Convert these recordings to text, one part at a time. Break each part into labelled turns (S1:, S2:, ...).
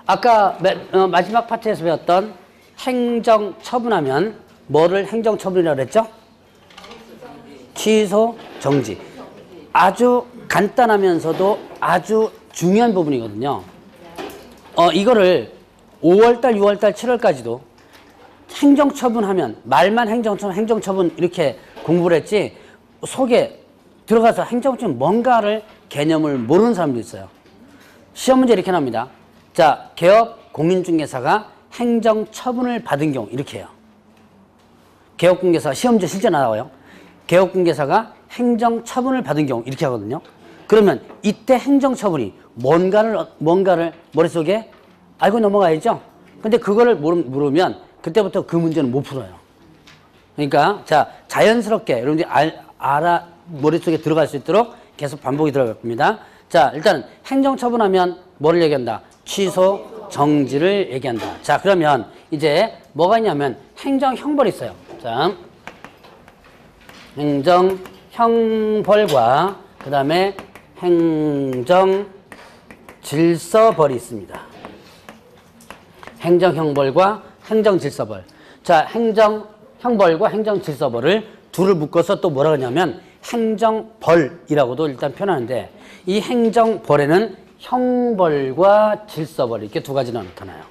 S1: 아까 마지막 파트에서 배웠던 행정 처분하면 뭐를 행정 처분이라고 그랬죠? 취소, 정지. 아주 간단하면서도 아주 중요한 부분이거든요. 이거를 5월달, 6월달, 7월까지도 행정처분하면 말만 행정처분 이렇게 공부를 했지 속에 들어가서 행정처분 뭔가를 개념을 모르는 사람도 있어요. 시험 문제 이렇게 나옵니다. 자, 개업 공인중개사가 행정처분을 받은 경우 이렇게 해요. 개업공개사 시험 문제 실제 나와요. 개업공개사가 행정처분을 받은 경우 이렇게 하거든요. 그러면 이때 행정처분이 뭔가를 머릿속에 알고 넘어가야죠. 근데 그거를 모르면 그때부터 그 문제는 못 풀어요. 그러니까 자 자연스럽게 여러분들이 머릿속에 들어갈 수 있도록 계속 반복이 들어갈 겁니다. 자 일단은 행정처분하면 뭐를 얘기한다? 취소, 정지를 얘기한다. 자 그러면 이제 뭐가 있냐면 행정형벌이 있어요. 자 행정형벌과 그 다음에 행정질서벌이 있습니다. 행정형벌과 행정질서벌. 자, 행정형벌과 행정질서벌을 둘을 묶어서 또 뭐라 그러냐면 행정벌이라고도 일단 표현하는데 이 행정벌에는 형벌과 질서벌 이렇게 두 가지나 나타나요.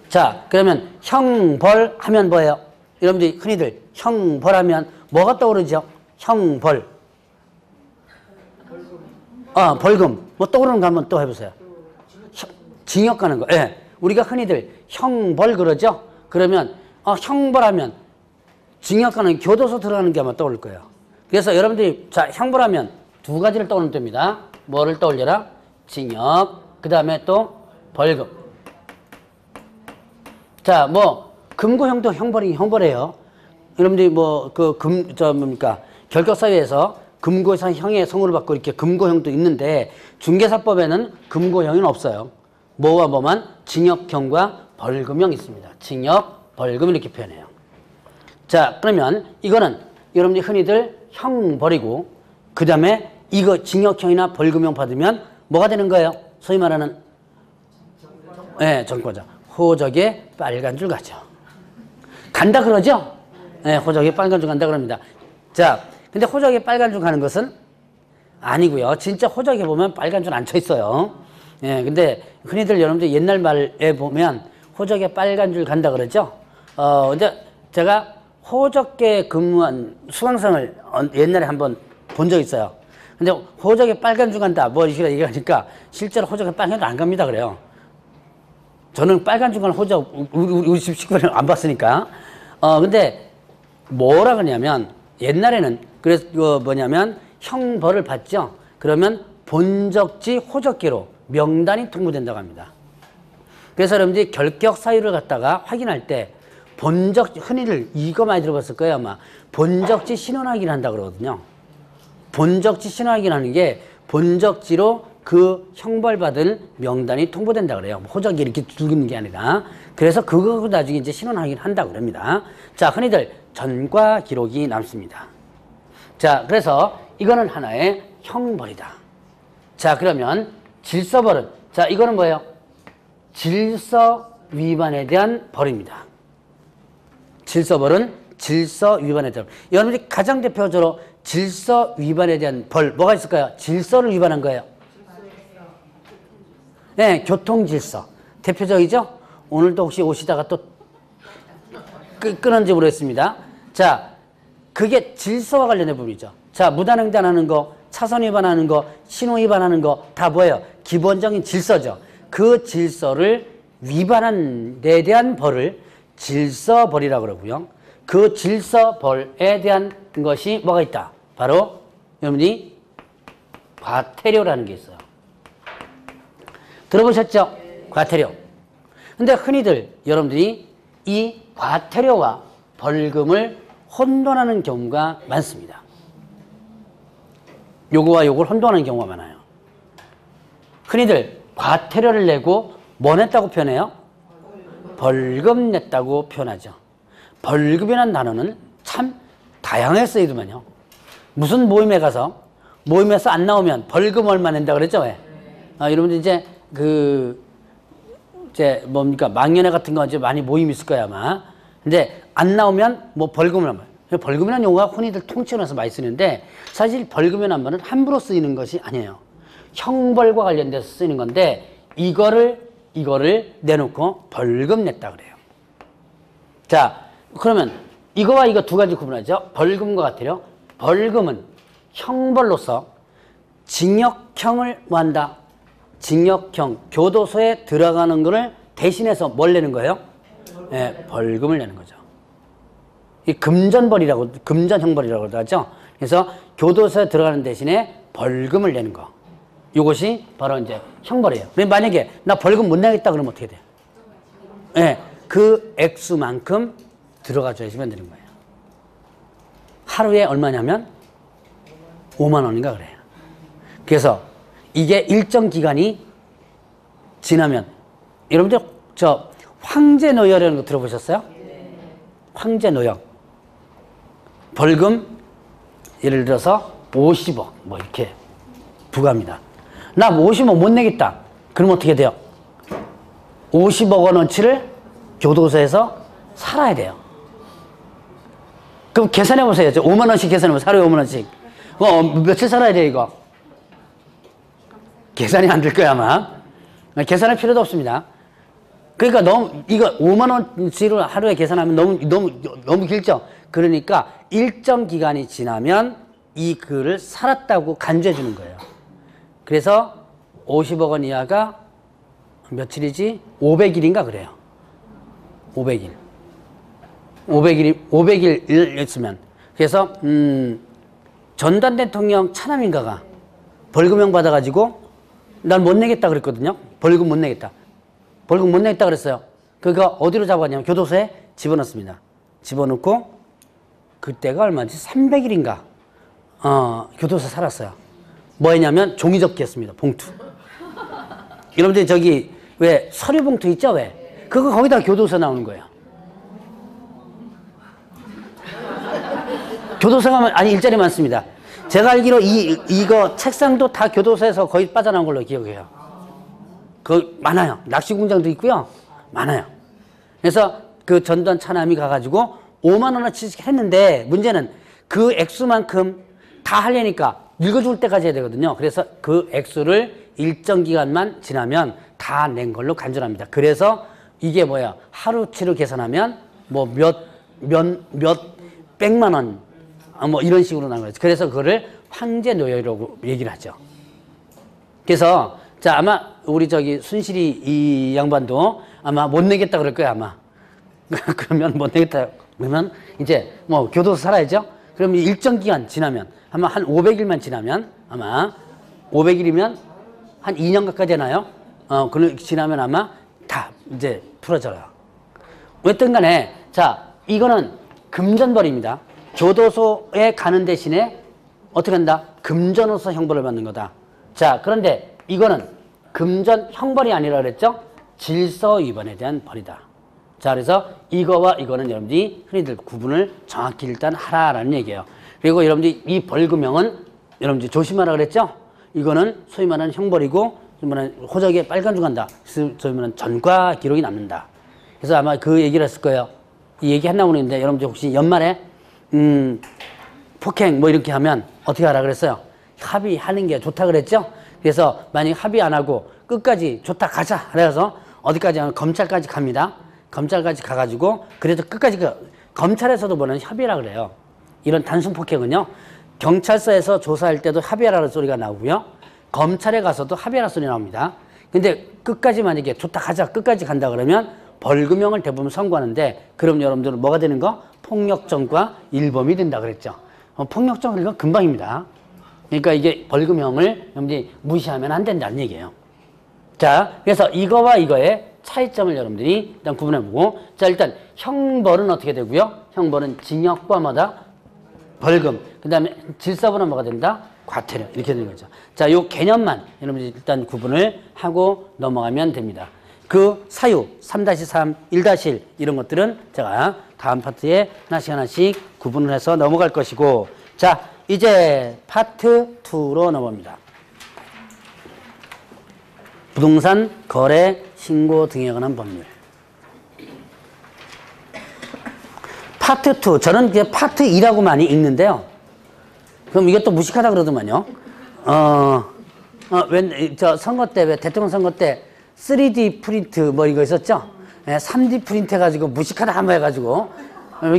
S1: 자, 그러면 형벌 하면 뭐예요? 여러분들이 흔히들 형벌 하면 뭐가 떠오르죠? 형벌. 벌금. 뭐 떠오르는 거 한번 또 해보세요. 징역 가는 거. 예. 우리가 흔히들 형벌 그러죠? 그러면 형벌하면 징역 가는 교도소 들어가는 게 아마 떠오를 거예요. 그래서 여러분들이 자 형벌하면 두 가지를 떠올리면 됩니다. 뭐를 떠올려라? 징역, 그 다음에 또 벌금. 자, 뭐 금고형도 형벌이에요. 여러분들이 뭐 뭡니까 결격사유에서 금고에서 형의 성우를 받고 이렇게 금고형도 있는데 중개사법에는 금고형은 없어요. 뭐와 뭐만 징역형과 벌금형 있습니다. 징역, 벌금 이렇게 표현해요. 자, 그러면 이거는 여러분들이 흔히들 형벌이고 그 다음에 이거 징역형이나 벌금형 받으면 뭐가 되는 거예요? 소위 말하는 정과자. 호적에 빨간 줄 가죠. 간다 그러죠? 호적에 빨간 줄 간다 그럽니다. 자, 근데 호적에 빨간 줄 가는 것은 아니고요. 진짜 호적에 보면 빨간 줄 안 쳐 있어요. 근데 흔히들 여러분들 옛날 말에 보면 호적에 빨간 줄 간다 그러죠? 근데 제가 호적계 근무한 수강생을 옛날에 한번 본 적 있어요. 근데 호적에 빨간 줄 간다 뭐 이렇게 얘기하니까 실제로 호적에 빨간 줄 안 갑니다 그래요. 저는 빨간 줄 가는 호적 우리 집 식구는 안 봤으니까. 근데 뭐라 그러냐면 옛날에는 그래서 뭐냐면 형벌을 받죠. 그러면 본적지 호적계로 명단이 통보된다고 합니다. 그래서 여러분들이 결격 사유를 갖다가 확인할 때 흔히들 이거 많이 들어봤을 거예요 아마. 본적지 신원 확인을 한다고 그러거든요. 본적지 신원 확인하는 게 본적지로 그 형벌받은 명단이 통보된다고 그래요. 호적이 이렇게 두는 게 아니라. 그래서 그거 나중에 이제 신원 확인을 한다고 그럽니다. 자, 흔히들 전과 기록이 남습니다. 자, 그래서 이거는 하나의 형벌이다. 자, 그러면 질서벌은 자, 이거는 뭐예요? 질서 위반에 대한 벌입니다. 질서벌은 질서 위반에 대한 벌. 여러분들이 가장 대표적으로 질서 위반에 대한 벌 뭐가 있을까요? 질서를 위반한 거예요. 네, 교통질서. 대표적이죠? 오늘도 혹시 오시다가 또 끊었는지 모르겠습니다. 자, 그게 질서와 관련된 부분이죠. 자, 무단횡단하는 거, 차선 위반하는 거, 신호 위반하는 거 다 뭐예요? 기본적인 질서죠. 그 질서를 위반한 데 대한 벌을 질서벌이라고 그러고요. 그 질서벌에 대한 것이 뭐가 있다? 바로 여러분이 과태료라는 게 있어요. 들어보셨죠? 과태료. 근데 흔히들 여러분들이 이 과태료와 벌금을 혼돈하는 경우가 많습니다. 요거와 요걸 혼돈하는 경우가 많아요. 흔히들 과태료를 내고 뭐 냈다고 표현해요? 벌금 냈다고 표현하죠. 벌금이라는 단어는 참 다양하게 쓰이더만요. 무슨 모임에 가서 모임에서 안 나오면 벌금 얼마 낸다 그랬죠? 왜? 여러분들 이제 이제 뭡니까 망연회 같은 거 이제 많이 모임 있을 거야 아마. 근데 안 나오면 뭐 벌금을 한 번. 벌금이라는 용어가 흔히들 통칭해서 많이 쓰는데 사실 벌금이라는 말은 함부로 쓰이는 것이 아니에요. 형벌과 관련돼서 쓰이는 건데 이거를 내놓고 벌금 냈다 그래요. 자, 그러면 이거와 이거 두 가지 구분하죠. 벌금과 같아요. 벌금은 형벌로서 징역형을 뭐 한다? 징역형, 교도소에 들어가는 거를 대신해서 뭘 내는 거예요? 네, 벌금을 내는 거죠. 이 금전형벌이라고 하죠. 그래서 교도소에 들어가는 대신에 벌금을 내는 거. 이것이 바로 이제 형벌이에요. 만약에 나 벌금 못 내겠다 그러면 어떻게 돼요? 네, 그 액수만큼 들어가 줘야지만 되는 거예요. 하루에 얼마냐면 5만 원인가 그래요. 그래서 이게 일정 기간이 지나면 여러분들 저 황제노역이라는 거 들어보셨어요? 황제노역. 벌금 예를 들어서 50억 뭐 이렇게 부과합니다. 나 50억 못 내겠다. 그럼 어떻게 돼요? 50억 원어치를 교도소에서 살아야 돼요. 그럼 계산해 보세요. 5만 원씩 계산해 보세요. 하루에 5만 원씩. 며칠 살아야 돼요, 이거? 계산이 안 될 거야, 아마. 계산할 필요도 없습니다. 그러니까 이거 5만 원치로 하루에 계산하면 너무 길죠? 그러니까 일정 기간이 지나면 이 글을 살았다고 간주해 주는 거예요. 그래서 50억 원 이하가 며칠이지? 500일인가 그래요. 500일. 500일 있으면. 그래서, 전두환 대통령 차남인가가 벌금형 받아가지고 난 못 내겠다 그랬거든요. 벌금 못 내겠다. 벌금 못 내겠다 그랬어요. 그거 어디로 잡아갔냐면 교도소에 집어넣습니다. 집어넣고 그때가 얼마지? 300일인가 교도소에 살았어요. 뭐 했냐면 종이접기 했습니다. 봉투. 여러분들 저기 왜 서류 봉투 있죠? 왜? 그거 거기다 교도소에 나오는 거예요. 교도소 가면 아니 일자리 많습니다. 제가 알기로 이거 책상도 다 교도소에서 거의 빠져나온 걸로 기억해요. 많아요. 낚시 공장도 있고요. 많아요. 그래서 그 전두환 차남이 가가지고 5만 원어치 했는데 문제는 그 액수만큼 다 하려니까 늙어 죽을 때까지 해야 되거든요. 그래서 그 액수를 일정 기간만 지나면 다 낸 걸로 간주합니다. 그래서 이게 뭐야? 하루치로 계산하면 뭐 몇 백만 원 뭐 이런 식으로 나온 거죠. 그래서 그거를 황제노역이라고 얘기를 하죠. 그래서 자 아마 우리 저기 순실이 이 양반도 아마 못 내겠다 그럴 거야 아마. 그러면 못 내겠다 그러면 이제 뭐 교도소 살아야죠. 그러면 일정 기간 지나면 아마 한 500일만 지나면 아마 500일이면 한 2년 가까이 되나요? 그 지나면 아마 다 이제 풀어져요. 어쨌든 간에 자 이거는 금전벌입니다. 교도소에 가는 대신에 어떻게 한다? 금전으로서 형벌을 받는 거다. 자, 그런데 이거는 금전 형벌이 아니라 그랬죠? 질서 위반에 대한 벌이다. 자, 그래서 이거와 이거는 여러분들이 흔히들 구분을 정확히 일단 하라라는 얘기예요. 그리고 여러분들이 이 벌금형은 여러분들이 조심하라 그랬죠? 이거는 소위 말하는 형벌이고, 소위 말하는 호적에 빨간 줄 간다. 소위 말하는 전과 기록이 남는다. 그래서 아마 그 얘기를 했을 거예요. 이 얘기 했나 모르겠는데 여러분들 혹시 연말에 폭행 뭐 이렇게 하면 어떻게 하라 그랬어요? 합의하는 게 좋다 그랬죠? 그래서 만약 합의 안 하고 끝까지 좋다 가자 그래서 어디까지 하면 검찰까지 갑니다. 검찰까지 가가지고 그래도 끝까지 검찰에서도 뭐는 협의라 그래요. 이런 단순 폭행은요. 경찰서에서 조사할 때도 합의하라는 소리가 나오고요. 검찰에 가서도 합의하라는 소리 나옵니다. 근데 끝까지 만약에 좋다 가자 끝까지 간다 그러면 벌금형을 대부분 선고하는데 그럼 여러분들은 뭐가 되는 거? 폭력전과 일범이 된다 그랬죠. 폭력전 이건 금방입니다. 그러니까 이게 벌금형을 여러분들이 무시하면 안 된다는 얘기예요. 자, 그래서 이거와 이거의 차이점을 여러분들이 일단 구분해보고 자 일단 형벌은 어떻게 되고요? 형벌은 징역과 뭐다? 벌금. 그 다음에 질서보는 뭐가 된다? 과태료. 이렇게 되는 거죠. 자, 요 개념만 여러분들이 일단 구분을 하고 넘어가면 됩니다. 그 사유 3-3, 1-1 이런 것들은 제가 다음 파트에 하나씩 구분을 해서 넘어갈 것이고 자 이제 파트 2로 넘어갑니다. 부동산 거래 신고 등에 관한 법률. 파트 2. 저는 이제 파트 2라고 많이 읽는데요. 그럼 이게 또 무식하다 그러더만요. 저 선거 때, 왜 대통령 선거 때 3D 프린트 뭐 이거 있었죠? 3D 프린트 해가지고 무식하다 한번 해가지고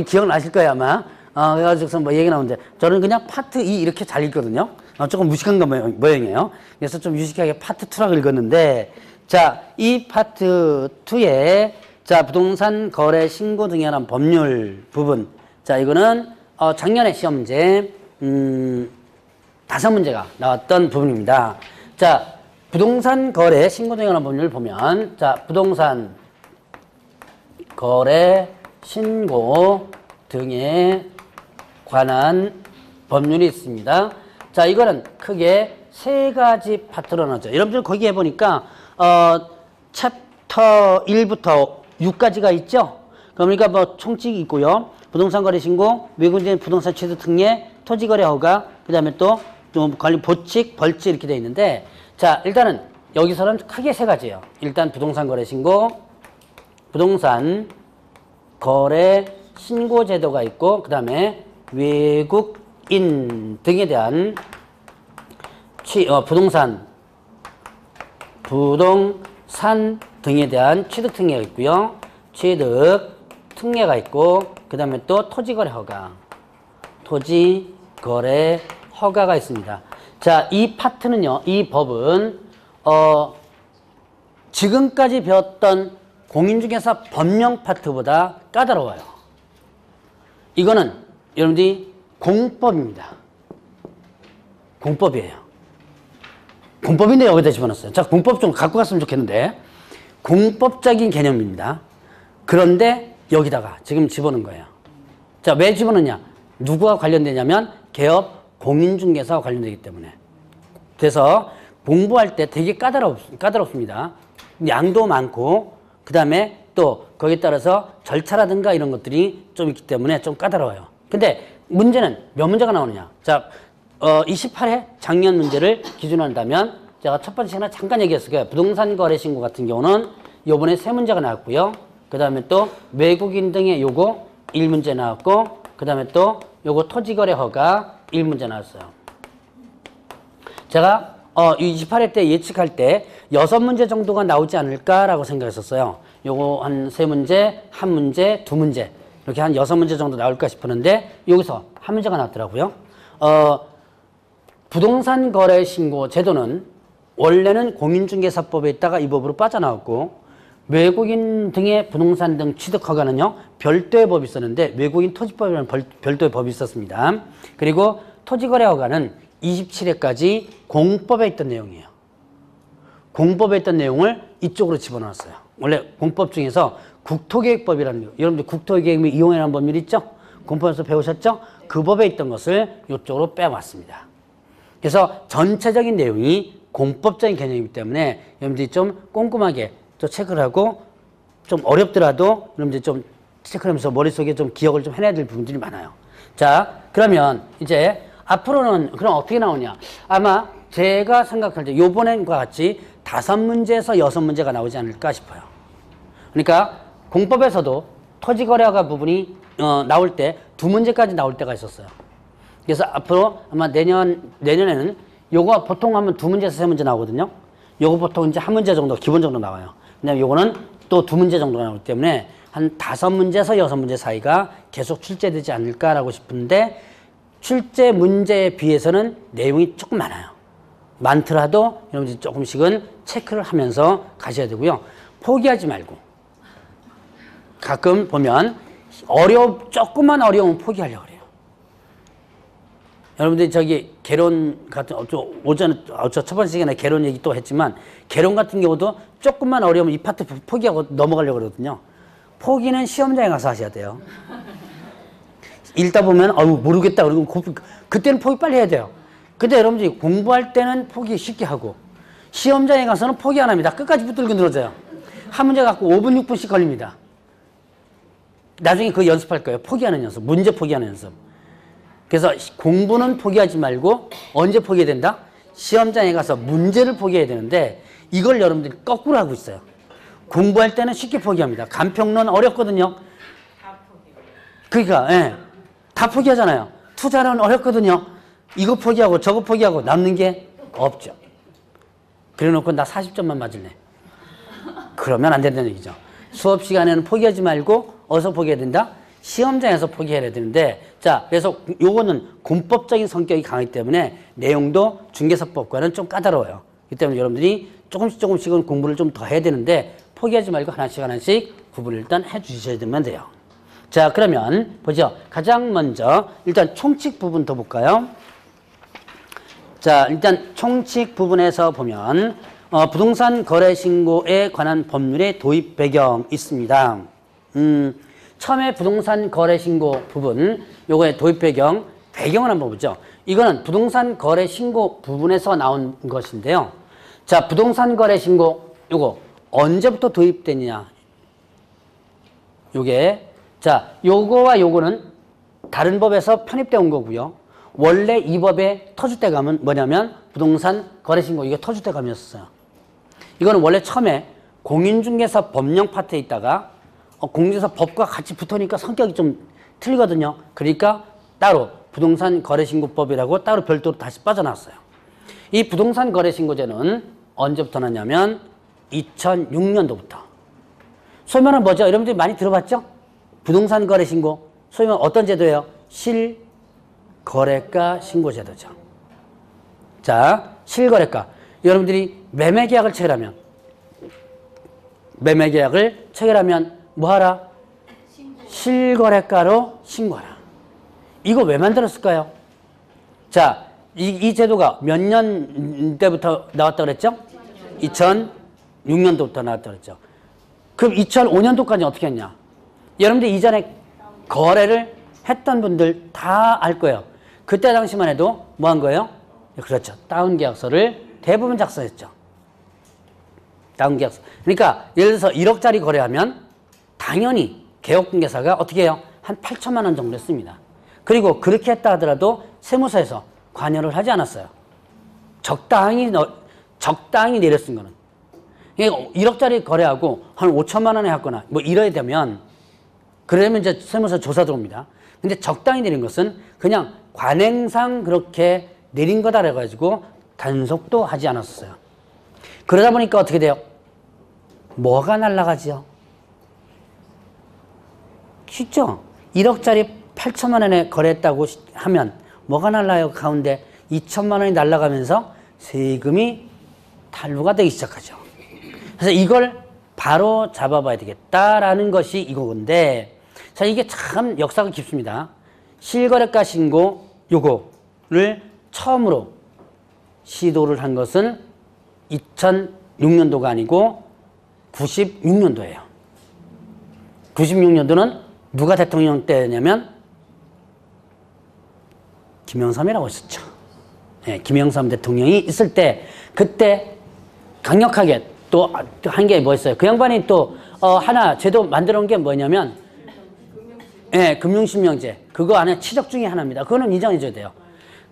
S1: 기억나실 거예요 아마. 그래가지고서 뭐 얘기 나오는데 저는 그냥 파트 2 이렇게 잘 읽거든요. 조금 무식한 거 모양이에요. 그래서 좀 유식하게 파트 2라고 읽었는데, 자, 이 파트 2에 자, 부동산 거래 신고 등에 관한 법률 부분. 자, 이거는 작년에 시험제 5문제가 나왔던 부분입니다. 자, 부동산 거래 신고 등에 관한 법률을 보면, 자, 부동산 거래 신고 등에 관한 법률이 있습니다. 자, 이거는 크게 3가지 파트로 나눠져. 여러분들 거기에 보니까 챕터 1부터 6까지가 있죠. 그러니까 뭐 총칙이 있고요. 부동산 거래 신고, 외국인 부동산 취득 특례, 토지 거래 허가, 그다음에 또 관리 보칙, 벌칙 이렇게 돼 있는데, 자, 일단은 여기서는 크게 3가지예요. 일단 부동산 거래 신고, 부동산 거래 신고 제도가 있고, 그다음에 외국인 등에 대한 부동산 등에 대한 취득 특례가 있고요. 취득 특례가 있고, 그 다음에 또 토지거래 허가, 토지거래 허가가 있습니다. 자, 이 파트는요, 이 법은 지금까지 배웠던 공인중개사 법령 파트보다 까다로워요. 이거는 여러분들이 공법입니다. 공법이에요. 공법인데 여기다 집어넣었어요. 자, 공법 좀 갖고 갔으면 좋겠는데, 공법적인 개념입니다. 그런데 여기다가 지금 집어넣은 거예요. 자, 왜 집어넣냐? 누구와 관련되냐면 개업 공인중개사와 관련되기 때문에. 그래서 공부할 때 되게 까다롭습니다. 양도 많고, 그 다음에 또 거기에 따라서 절차라든가 이런 것들이 좀 있기 때문에 좀 까다로워요. 근데 문제는 몇 문제가 나오느냐? 자, 28회 작년 문제를 기준으로 한다면, 제가 첫 번째 시간에 잠깐 얘기했을 거예요. 부동산 거래 신고 같은 경우는 요번에 3문제가 나왔고요. 그 다음에 또 외국인 등의 요거 1문제 나왔고, 그 다음에 또 요거 토지거래 허가 1문제 나왔어요. 제가 28회 때 예측할 때 6문제 정도가 나오지 않을까라고 생각했었어요. 요거 한 3문제, 1문제, 2문제 이렇게 한 6문제 정도 나올까 싶었는데 여기서 1문제가 나왔더라고요. 부동산 거래 신고 제도는 원래는 공인중개사법에 있다가 이 법으로 빠져나왔고, 외국인 등의 부동산 등 취득 허가는요 별도의 법이 있었는데 외국인 토지법이라는 별도의 법이 있었습니다. 그리고 토지거래 허가는 27회까지 공법에 있던 내용이에요. 공법에 있던 내용을 이쪽으로 집어넣었어요. 원래 공법 중에서 국토계획법이라는 거, 여러분들 국토계획 및 이용이라는 법률 있죠? 공법에서 배우셨죠? 그 법에 있던 것을 이쪽으로 빼왔습니다. 그래서 전체적인 내용이 공법적인 개념이기 때문에 여러분들이 좀 꼼꼼하게 또 체크를 하고, 좀 어렵더라도 여러분들이 좀 체크를 하면서 머릿속에 좀 기억을 좀 해내야 될 부분들이 많아요. 자, 그러면 이제 앞으로는 그럼 어떻게 나오냐? 아마 제가 생각할 때 요번엔과 같이 5문제에서 6문제가 나오지 않을까 싶어요. 그러니까 공법에서도 토지거래허가 부분이 나올 때 2문제까지 나올 때가 있었어요. 그래서 앞으로 아마 내년에는 요거 보통 하면 2문제에서 3문제 나오거든요. 요거 보통 이제 1문제 정도 기본적으로 나와요. 근데 요거는 또 2문제 정도가 나오기 때문에 한 5문제에서 6문제 사이가 계속 출제되지 않을까라고 싶은데, 출제 문제에 비해서는 내용이 조금 많아요. 많더라도 여러분들 조금씩은 체크를 하면서 가셔야 되고요. 포기하지 말고. 가끔 보면 조금만 어려우면 포기하려고 그래요. 여러분들이 저기 개론 같은, 오전에 첫 번째 시간에 개론 얘기 또 했지만, 개론 같은 경우도 조금만 어려우면 이 파트 포기하고 넘어가려고 그러거든요. 포기는 시험장에 가서 하셔야 돼요. 읽다 보면 모르겠다 그러고 그때는 포기 빨리 해야 돼요. 근데 여러분들이 공부할 때는 포기 쉽게 하고, 시험장에 가서는 포기 안 합니다. 끝까지 붙들고 늘어져요. 한 문제 갖고 5분, 6분씩 걸립니다. 나중에 그거 연습할 거예요. 포기하는 연습, 문제 포기하는 연습. 그래서 공부는 포기하지 말고 언제 포기해야 된다? 시험장에 가서 문제를 포기해야 되는데, 이걸 여러분들이 거꾸로 하고 있어요. 공부할 때는 쉽게 포기합니다. 간평론 어렵거든요. 그러니까 예, 다 포기하잖아요. 투자는 어렵거든요. 이거 포기하고 저거 포기하고 남는 게 없죠. 그래놓고 나 40점만 맞을래. 그러면 안 된다는 얘기죠. 수업 시간에는 포기하지 말고 어디서 포기해야 된다? 시험장에서 포기해야 되는데, 자, 그래서 요거는 군법적인 성격이 강하기 때문에 내용도 중개사법과는 좀 까다로워요. 그렇기 때문에 여러분들이 조금씩은 공부를 좀 더 해야 되는데 포기하지 말고 하나씩 구분을 일단 해 주셔야 되면 돼요. 자, 그러면 보죠. 가장 먼저 일단 총칙 부분 더 볼까요? 자, 일단 총칙 부분에서 보면 부동산 거래 신고에 관한 법률의 도입 배경 있습니다. 처음에 부동산 거래 신고 부분, 요거의 도입 배경을 한번 보죠. 이거는 부동산 거래 신고 부분에서 나온 것인데요. 자, 부동산 거래 신고 요거 언제부터 도입되느냐? 요게 자, 요거와 요거는 다른 법에서 편입되어 온 거고요. 원래 이 법의 터줏대감은 뭐냐면 부동산 거래 신고, 이게 터줏대감이었어요. 이거는 원래 처음에 공인중개사 법령 파트에 있다가 공인중개사 법과 같이 붙으니까 성격이 좀 틀리거든요. 그러니까 따로 부동산 거래신고법이라고 따로 별도로 다시 빠져나왔어요. 이 부동산 거래신고제는 언제부터 났냐면 2006년도부터. 소위 말하는 뭐죠? 여러분들이 많이 들어봤죠? 부동산 거래신고. 소위 말하는 어떤 제도예요? 실거래가 신고제도죠. 자, 실거래가. 여러분들이 매매계약을 체결하면 뭐하라? 실거래가로 신고하라. 이거 왜 만들었을까요? 자, 이 제도가 몇 년대부터 나왔다 그랬죠? 2006년도부터 나왔다 그랬죠. 그럼 2005년도까지 어떻게 했냐? 여러분들 이전에 거래를 했던 분들 다 알 거예요. 그때 당시만 해도 뭐 한 거예요? 그렇죠. 다운계약서를 대부분 작성했죠. 다운계약서. 그러니까 예를 들어서 1억짜리 거래하면 당연히 개업공개사가 어떻게 해요? 한 8천만 원 정도 했습니다. 그리고 그렇게 했다 하더라도 세무서에서 관여를 하지 않았어요. 적당히 내려 쓴 거는. 1억짜리 거래하고 한 5천만 원에 했거나 뭐 이래야 되면 그러면 이제 세무서 조사 들어옵니다. 근데 적당히 내린 것은 그냥 관행상 그렇게 내린 거다 그래가지고 단속도 하지 않았어요. 그러다 보니까 어떻게 돼요? 뭐가 날라가지요? 쉽죠? 1억짜리 8천만 원에 거래했다고 하면 뭐가 날라요? 가운데 2천만 원이 날라가면서 세금이 탈루가 되기 시작하죠. 그래서 이걸 바로 잡아봐야 되겠다라는 것이 이거인데, 자, 이게 참 역사가 깊습니다. 실거래가 신고 요거를 처음으로 시도를 한 것은 2006년도가 아니고 96년도예요. 96년도는 누가 대통령 때냐면 김영삼이라고 했었죠. 네, 김영삼 대통령이 있을 때 그때 강력하게 또 한 게 뭐 있어요? 그 양반이 또 하나 제도 만들어 놓은 게 뭐냐면 네, 금융실명제. 그거 안에 치적 중에 하나입니다. 그거는 인정해줘야 돼요.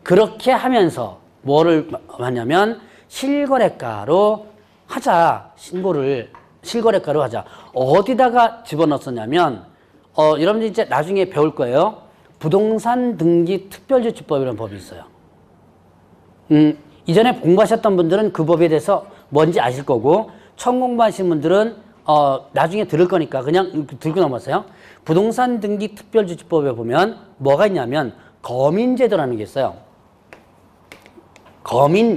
S1: 그렇게 하면서 뭐를 하냐면 실거래가로 하자. 신고를 실거래가로 하자. 어디다가 집어넣었냐면 여러분들 이제 나중에 배울 거예요. 부동산 등기 특별조치법이라는 법이 있어요. 이전에 공부하셨던 분들은 그 법에 대해서 뭔지 아실 거고, 처음 공부하신 분들은 나중에 들을 거니까 그냥 들고 넘었어요. 부동산 등기 특별조치법에 보면 뭐가 있냐면 거민제도라는 게 있어요.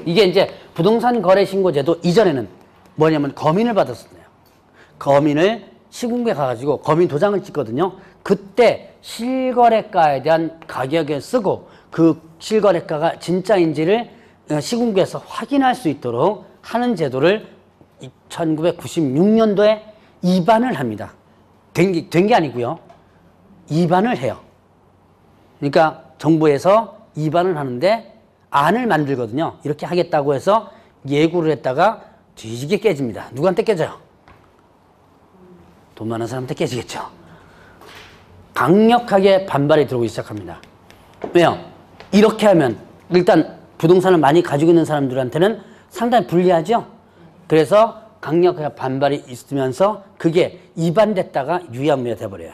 S1: 이게 이제 부동산 거래신고제도 이전에는 뭐냐면 거민을 받았었어요. 거민을 시군구에 가가지고 거민 도장을 찍거든요. 그때 실거래가에 대한 가격을 쓰고 그 실거래가가 진짜인지를 시군구에서 확인할 수 있도록 하는 제도를 1996년도에 입안을 합니다. 된 게 아니고요. 입안을 해요. 그러니까 정부에서 입안을 하는데 안을 만들거든요. 이렇게 하겠다고 해서 예고를 했다가 뒤지게 깨집니다. 누구한테 깨져요? 돈 많은 사람한테 깨지겠죠. 강력하게 반발이 들어오기 시작합니다. 왜요? 이렇게 하면 일단 부동산을 많이 가지고 있는 사람들한테는 상당히 불리하죠. 그래서 강력하게 반발이 있으면서 그게 이반됐다가 유야무야 돼버려요.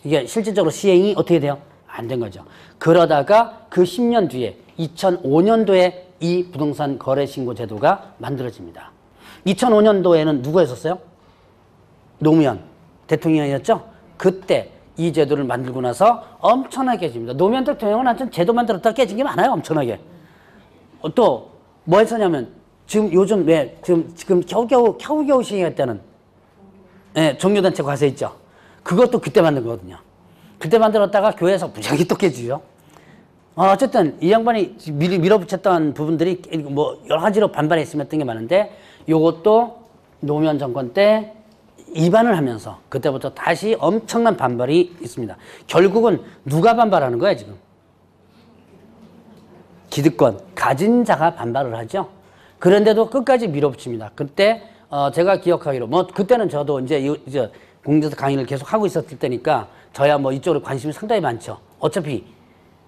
S1: 이게 실질적으로 시행이 어떻게 돼요? 안 된 거죠. 그러다가 그 10년 뒤에 2005년도에 이 부동산 거래신고 제도가 만들어집니다. 2005년도에는 누가 했었어요? 노무현 대통령이었죠? 그때 이 제도를 만들고 나서 엄청나게 깨집니다. 노무현 대통령은 하여튼 제도 만들었다 깨진 게 많아요. 엄청나게. 또 뭐 했었냐면 지금 요즘 왜 지금 겨우겨우 시행했다는 종교단체 과세 있죠? 그것도 그때 만든 거거든요. 그때 만들었다가 교회에서 무지하게 또 깨지죠. 어쨌든 이 양반이 밀어붙였던 부분들이 뭐 여러 가지로 반발했으면 했던 게 많은데 요것도 노무현 정권 때 이반을 하면서 그때부터 다시 엄청난 반발이 있습니다. 결국은 누가 반발하는 거야 지금? 기득권, 가진 자가 반발을 하죠. 그런데도 끝까지 밀어붙입니다. 그때 제가 기억하기로 뭐 그때는 저도 이제 공대에서 강의를 계속 하고 있었을 때니까 저야 뭐 이쪽으로 관심이 상당히 많죠. 어차피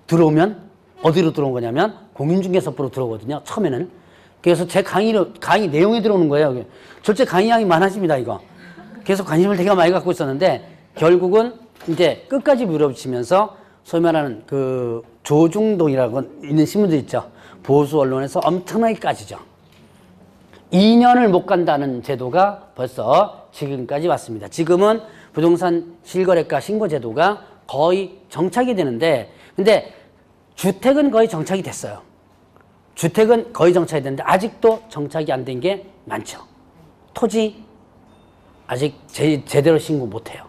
S1: 들어오면 어디로 들어온 거냐면 공인중개사법으로 들어오거든요. 처음에는. 그래서 제 강의 내용이 들어오는 거예요. 절대 강의량이 많아집니다, 이거. 계속 관심을 되게 많이 갖고 있었는데 결국은 이제 끝까지 밀어붙이면서 소위 말하는 그 조중동이라고 있는 신문들 있죠. 보수 언론에서 엄청나게 까지죠. 2년을 못 간다는 제도가 벌써 지금까지 왔습니다. 지금은 부동산 실거래가 신고제도가 거의 정착이 되는데 근데 주택은 거의 정착이 됐어요. 주택은 거의 정착이 됐는데 아직도 정착이 안 된 게 많죠. 토지 아직 제대로 신고 못해요.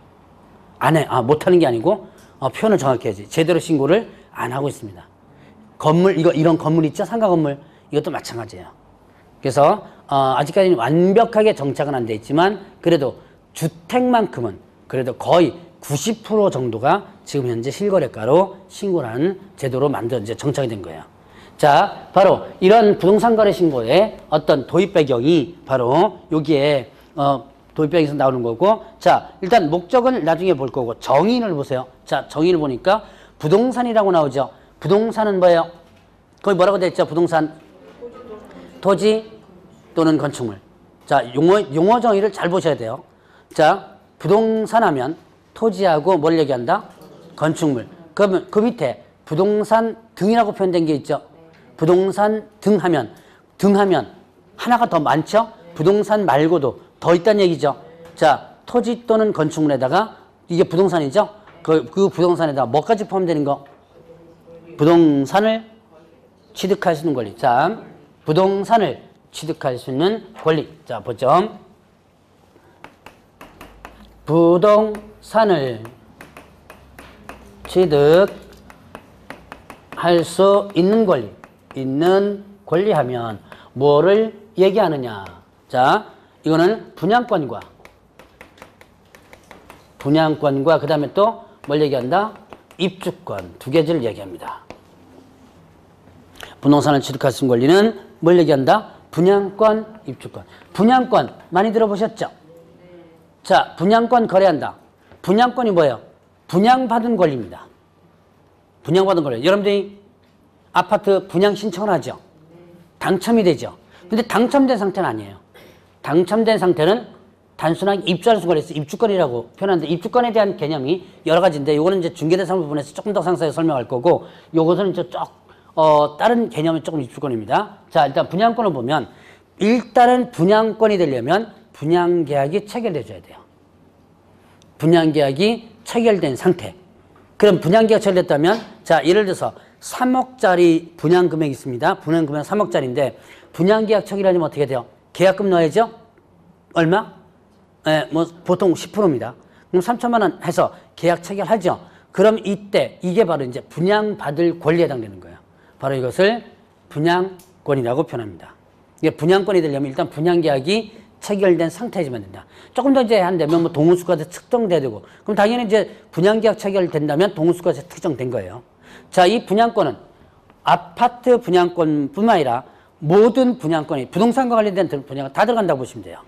S1: 못하는 게 아니고 표현을 정확히 해야지. 제대로 신고를 안 하고 있습니다. 건물 이런 건물 있죠? 상가 건물 이것도 마찬가지예요. 그래서 아직까지는 완벽하게 정착은 안 돼 있지만 그래도 주택만큼은 그래도 거의 90% 정도가 지금 현재 실거래가로 신고하는 제도로 이제 정착이 된 거예요. 자, 바로 이런 부동산 거래 신고의 어떤 도입 배경이 바로 여기에 도입 배경에서 나오는 거고, 자, 일단 목적을 나중에 볼 거고 정의를 보세요. 자, 정의를 보니까 부동산이라고 나오죠. 부동산은 뭐예요? 거기 뭐라고 되어 있죠? 부동산 토지 또는 건축물. 자, 용어 정의를 잘 보셔야 돼요. 자, 부동산 하면 토지하고 뭘 얘기한다? 건축물. 그러면 그 밑에 부동산 등이라고 표현된 게 있죠. 부동산 등 하면 하나가 더 많죠? 부동산 말고도 더 있다는 얘기죠. 자, 토지 또는 건축물에다가 이게 부동산이죠? 그 부동산에다가 뭐까지 포함되는 거? 부동산을 취득할 수 있는 권리. 자, 부동산을 취득할 수 있는 권리. 자, 보죠. 부동산을 취득할 수 있는 권리 하면 뭐를 얘기하느냐. 자, 이거는 분양권과 그 다음에 또 뭘 얘기한다? 입주권 두 개를 얘기합니다. 부동산을 취득할 수 있는 권리는 뭘 얘기한다? 분양권, 입주권. 분양권 많이 들어보셨죠? 자, 분양권 거래한다. 분양권이 뭐예요? 분양받은 권리입니다. 분양받은 권리. 여러분들이 아파트 분양 신청을 하죠. 당첨이 되죠. 근데 당첨된 상태는 아니에요. 당첨된 상태는 단순하게 입주할 수 권리에서 입주권이라고 표현하는데 입주권에 대한 개념이 여러 가지인데 요거는 이제 중개대상 부분에서 조금 더 상세하게 설명할 거고 요것은 이제 다른 개념의 조금 입주권입니다. 자, 일단 분양권을 보면 일단은 분양권이 되려면 분양계약이 체결돼줘야 돼요. 분양계약이 체결된 상태. 그럼 분양계약 체결됐다면 자, 예를 들어서 3억짜리 분양금액이 있습니다. 분양금액 3억짜리인데 분양계약 체결하려면 어떻게 돼요? 계약금 넣어야죠? 얼마? 뭐 보통 10%입니다. 그럼 3천만 원 해서 계약 체결하죠. 그럼 이때 이게 바로 이제 분양받을 권리에 해당되는 거예요. 바로 이것을 분양권이라고 표현합니다. 이게 분양권이 되려면 일단 분양계약이 체결된 상태지만 된다. 조금 더 이제 한다면 뭐 동호수가 특정돼야 되고 그럼 당연히 이제 분양계약 체결된다면 동호수가 특정된 거예요. 자, 이 분양권은 아파트 분양권뿐만 아니라 모든 분양권이 부동산과 관련된 분양은 다 들어간다고 보시면 돼요.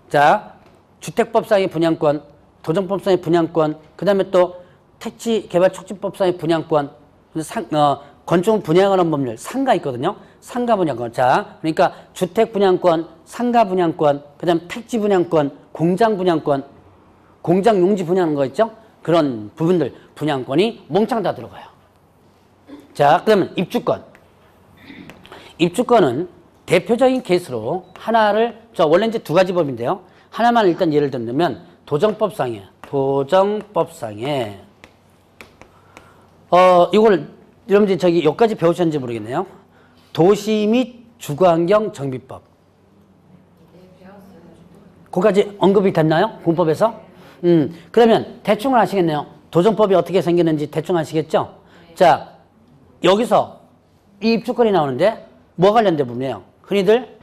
S1: 자, 주택법상의 분양권, 도정법상의 분양권, 그 다음에 또 택지개발촉진법상의 분양권, 건축 분양하는 법률, 상가 있거든요. 상가 분양권. 자, 그러니까 주택 분양권, 상가 분양권, 그다음 택지 분양권, 공장 분양권, 공장 용지 분양하는 거 있죠? 그런 부분들 분양권이 몽창 다 들어가요. 자, 그러면 입주권. 입주권은 대표적인 케이스로 하나를, 원래 이제 두 가지 법인데요. 하나만 일단 예를 들면 도정법상에 이걸 여러분들이 여기까지 배우셨는지 모르겠네요. 도시 및 주거환경 정비법. 거기까지 언급이 됐나요? 공법에서? 그러면 대충은 아시겠네요. 도정법이 어떻게 생기는지 대충 아시겠죠? 자, 여기서 이 입주권이 나오는데 뭐 관련된 부분이에요? 흔히들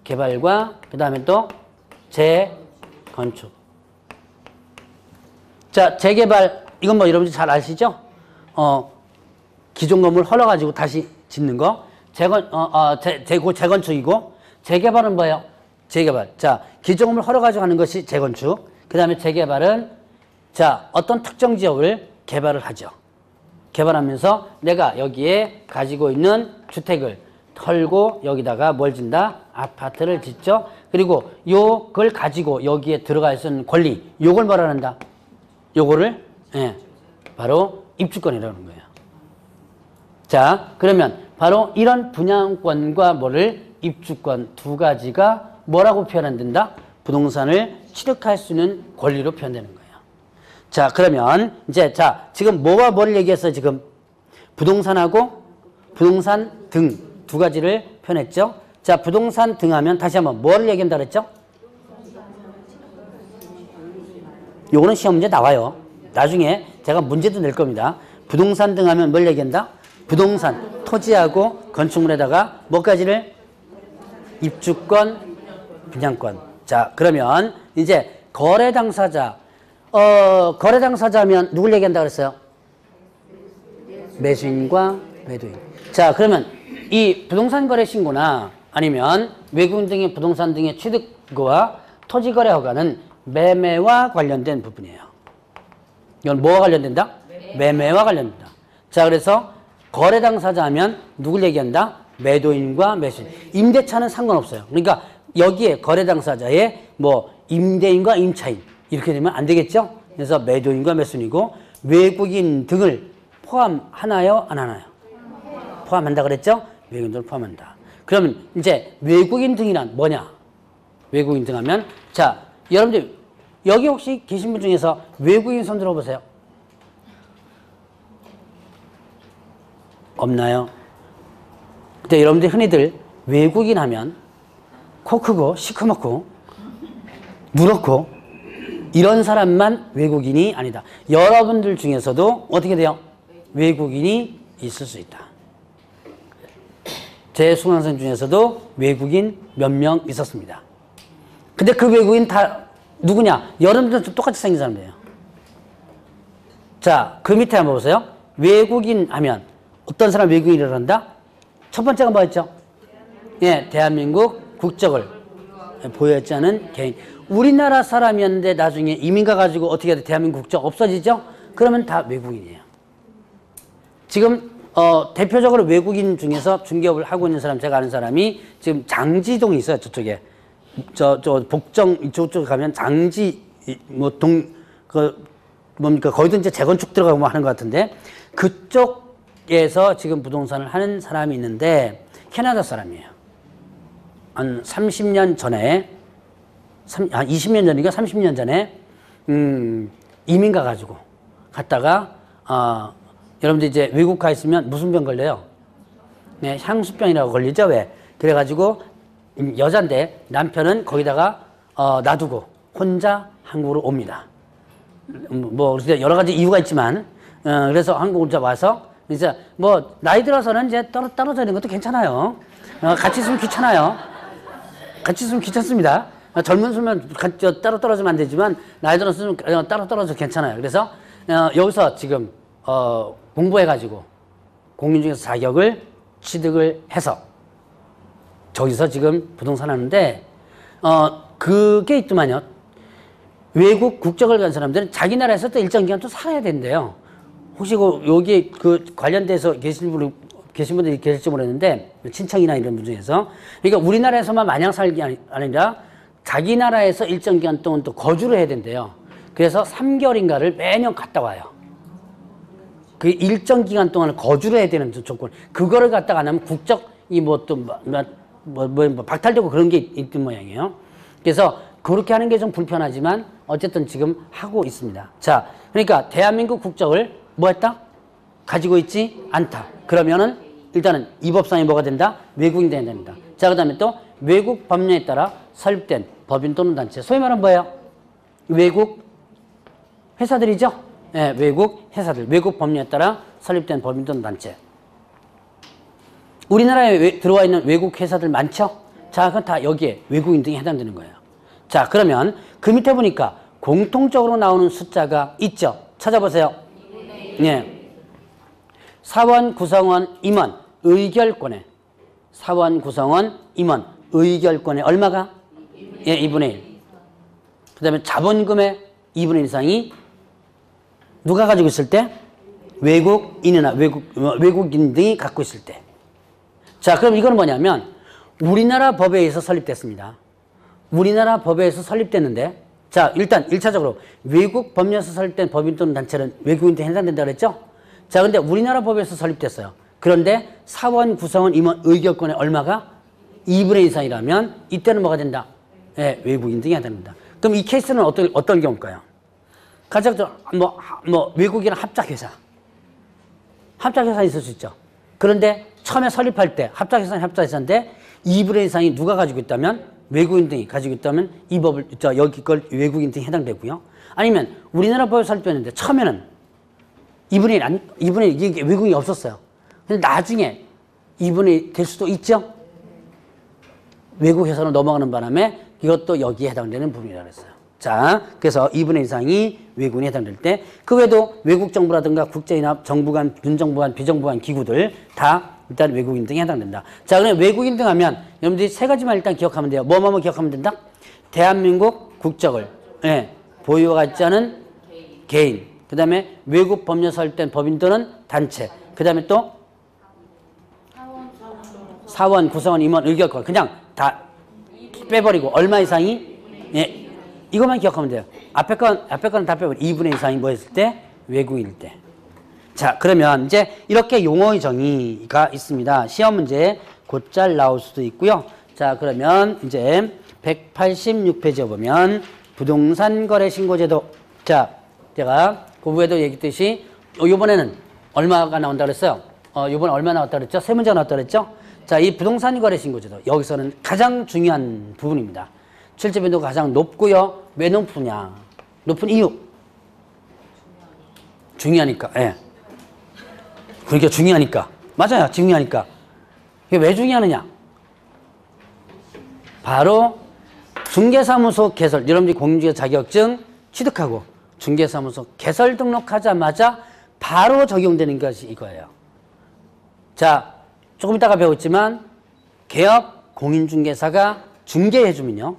S1: 재개발과 그 다음에 또 재건축. 자, 재개발, 이건 뭐 여러분들 잘 아시죠? 기존 건물 헐어가지고 다시 짓는 거. 재건축이고, 재개발은 뭐예요? 재개발. 자, 기존 건물 헐어가지고 하는 것이 재건축. 그 다음에 재개발은, 자, 어떤 특정 지역을 개발을 하죠. 개발하면서 내가 여기에 가지고 있는 주택을 털고 여기다가 뭘 짓다? 아파트를 짓죠. 그리고 요걸 가지고 여기에 들어갈 수 있는 권리, 요걸 뭐라 한다? 요거를, 바로 입주권이라는 거예요. 자, 그러면 바로 이런 분양권과 뭐를 입주권 두 가지가 뭐라고 표현한다? 부동산을 취득할 수 있는 권리로 표현되는 거예요. 자, 그러면 이제 지금 뭐와 뭐를 얘기했어요? 지금 부동산하고 부동산 등 두 가지를 표현했죠. 자, 부동산 등 하면 다시 한번 뭐를 얘기한다 그랬죠? 요거는 시험 문제 나와요. 나중에 제가 문제도 낼 겁니다. 부동산 등 하면 뭘 얘기한다? 부동산, 토지하고 건축물에다가 뭐까지를? 입주권, 분양권. 자, 그러면 이제 거래 당사자. 거래 당사자면 누굴 얘기한다 그랬어요? 매수인과 매도인. 자, 그러면 이 부동산 거래 신고나 아니면 외국인 등의 부동산 등의 취득과 토지 거래 허가는 매매와 관련된 부분이에요. 이건 뭐와 관련된다? 매매와 관련된다. 자, 그래서 거래 당사자 하면 누굴 얘기한다? 매도인과 매수인. 임대차는 상관없어요. 그러니까 여기에 거래 당사자에 뭐 임대인과 임차인 이렇게 되면 안 되겠죠? 그래서 매도인과 매수인이고 외국인 등을 포함하나요? 안 하나요? 포함한다 그랬죠? 외국인 등을 포함한다. 그러면 이제 외국인 등이란 뭐냐? 외국인 등 하면 자, 여러분들 여기 혹시 계신 분 중에서 외국인 손 들어보세요. 없나요? 근데 여러분들 흔히들 외국인 하면 코 크고 시커멓고 누렇고 이런 사람만 외국인이 아니다. 여러분들 중에서도 어떻게 돼요? 외국인이 있을 수 있다. 제 수강생 중에서도 외국인 몇 명 있었습니다. 근데 그 외국인 다 누구냐? 여러분들도 똑같이 생긴 사람이에요. 자, 그 밑에 한번 보세요. 외국인 하면 어떤 사람 외국인이라고 한다? 첫 번째가 뭐였죠? 예, 대한민국 국적을 보유하지 않은 개인. 우리나라 사람이었는데 나중에 이민 가가지고 어떻게 해야 돼? 대한민국 국적 없어지죠? 그러면 다 외국인이에요. 지금 대표적으로 외국인 중에서 중개업을 하고 있는 사람, 제가 아는 사람이 지금 장지동이 있어요. 저쪽에. 저 복정 이쪽에 가면 장지 뭡니까? 거기도 이제 재건축 들어가고 뭐 하는 것 같은데 그쪽에서 지금 부동산을 하는 사람이 있는데 캐나다 사람이에요. 한 30년 전에 한 20년 전인가 30년 전에 이민 가가지고 갔다가 여러분들 이제 외국 가 있으면 무슨 병 걸려요? 네, 향수병이라고 걸리죠. 왜? 그래가지고 여잔데 남편은 거기다가 놔두고 혼자 한국으로 옵니다. 뭐 여러 가지 이유가 있지만 그래서 한국 혼자 와서 이제 뭐 나이 들어서는 이제 떨어져 있는 것도 괜찮아요. 같이 있으면 귀찮아요. 같이 있으면 귀찮습니다. 젊은 수면 따로 떨어지면 안 되지만 나이 들어서는 따로 떨어져 괜찮아요. 그래서 여기서 지금 공부해가지고 공인중개사 자격을 취득을 해서 저기서 지금 부동산 하는데 그게 있더만요. 외국 국적을 간 사람들은 자기 나라에서 또 일정 기간 또 살아야 된대요. 혹시 여기 관련돼서 계신 분 계신 분들이 계실지 모르겠는데 친척이나 이런 분 중에서 그러니까 우리나라에서만 마냥 살기 아니라 자기 나라에서 일정 기간 동안 또 거주를 해야 된대요. 그래서 3개월인가를 매년 갔다 와요. 그 일정 기간 동안 거주를 해야 되는 조건. 그거를 갖다가 안 하면 국적이 박탈되고 그런 게 있던 모양이에요. 그래서 그렇게 하는 게 좀 불편하지만 어쨌든 지금 하고 있습니다. 자, 그러니까 대한민국 국적을 뭐 했다? 가지고 있지 않다. 그러면은 일단은 이 법상이 뭐가 된다? 외국인 돼야 됩니다. 자, 그 다음에 또 외국 법령에 따라 설립된 법인 또는 단체. 소위 말하는 뭐예요? 외국 회사들이죠? 네, 외국 회사들. 외국 법령에 따라 설립된 법인 또는 단체. 우리나라에 들어와 있는 외국 회사들 많죠? 자, 그건 다 여기에 외국인 등에 해당되는 거예요. 자, 그러면 그 밑에 보니까 공통적으로 나오는 숫자가 있죠? 찾아보세요. 네. 사원, 구성원, 임원, 의결권에. 사원, 구성원, 임원, 의결권에 얼마가? 예, 2분의 1. 그 다음에 자본금의 2분의 1 이상이 누가 가지고 있을 때? 외국인이나 외국인 등이 갖고 있을 때. 자, 그럼 이거는 뭐냐면 우리나라 법에 의해서 설립됐습니다. 우리나라 법에 의해서 설립됐는데, 자, 일단 1차적으로 외국 법령에서 설립된 법인 또는 단체는 외국인한테 해당된다 그랬죠? 자, 근데 우리나라 법에서 설립됐어요. 그런데 사원, 구성원, 임원, 의결권의 얼마가 2분의 1 이상이라면 이때는 뭐가 된다? 예, 외국인 등이 해당된다. 그럼 이 케이스는 어떤 경우일까요? 가장 외국인은 합작회사. 합작회사 있을 수 있죠. 그런데 처음에 설립할 때 합작회사는 합작회사인데 2분의 1 이상이 누가 가지고 있다면 외국인 등이 가지고 있다면 이 법을 여기 걸 외국인 등이 해당되고요. 아니면 우리나라 법에 설립했는데 처음에는 2분의 1 이게 외국인이 없었어요. 근데 나중에 2분의 1 될 수도 있죠. 외국 회사로 넘어가는 바람에 이것도 여기에 해당되는 부분이라고 했어요. 자, 그래서 2분의 1 이상이 외국인에 해당될 때 그 외에도 외국 정부라든가 국제인합, 정부 간, 준정부 간, 비정부 간 기구들 다 일단 외국인 등에 해당된다. 자, 그럼 외국인 등 하면 여러분들이 세 가지만 일단 기억하면 돼요. 뭐뭐 기억하면 된다? 대한민국 국적을 보유가 있지 않은 개인. 그 다음에 외국 법령 설립된 법인 또는 단체. 그 다음에 또 사원, 구성원, 임원, 의결권. 그냥 다 빼버리고 얼마 이상이? 예, 이것만 기억하면 돼요. 앞에 거는 다 빼버리고 2분의 1 이상이 뭐 했을 때? 외국인일 때. 자, 그러면 이제 이렇게 용어의 정의가 있습니다. 시험 문제 곧잘 나올 수도 있고요. 자, 그러면 이제 186페이지에 보면 부동산 거래 신고제도. 자, 제가 고부에도 얘기했듯이 이번에는 얼마가 나온다 그랬어요? 이번에 얼마 나왔다 그랬죠? 세 문제가 나왔다 그랬죠? 자, 이 부동산 거래 신고제도. 여기서는 가장 중요한 부분입니다. 출제 빈도가 가장 높고요. 왜 높으냐? 높은 이유. 중요하니까. 예. 그러니까 중요하니까. 맞아요. 중요하니까. 이게 왜 중요하느냐? 바로 중개사무소 개설. 여러분들이 공인중개사 자격증 취득하고 중개사무소 개설 등록하자마자 바로 적용되는 것이 이거예요. 자, 조금 이따가 배웠지만 개업 공인중개사가 중개해주면요.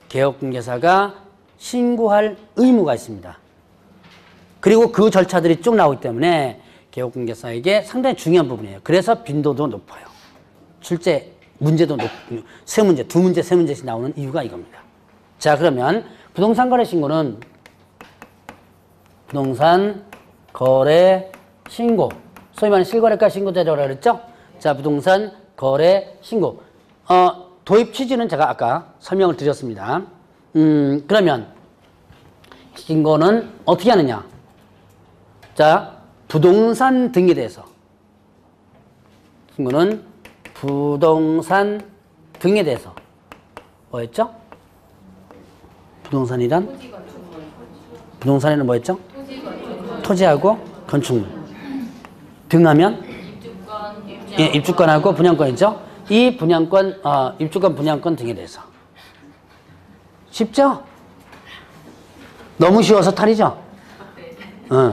S1: 개업공개사가 신고할 의무가 있습니다. 그리고 그 절차들이 쭉 나오기 때문에 개업공개사에게 상당히 중요한 부분이에요. 그래서 빈도도 높아요. 출제 문제도 세 문제, 두 문제, 세 문제씩 나오는 이유가 이겁니다. 자, 그러면 부동산 거래 신고는 부동산 거래 신고, 소위 말하는 실거래가 신고제도라고 그랬죠? 자, 부동산 거래 신고. 도입 취지는 제가 아까 설명을 드렸습니다. 그러면 신고는 어떻게 하느냐? 자, 부동산 등에 대해서. 신고는 부동산 등에 대해서. 뭐였죠? 부동산이란? 부동산에는 뭐였죠? 토지하고 건축물. 등하면? 예, 입주권하고 분양권이죠? 이 분양권, 입주권, 분양권 등에 대해서. 쉽죠? 너무 쉬워서 탈이죠?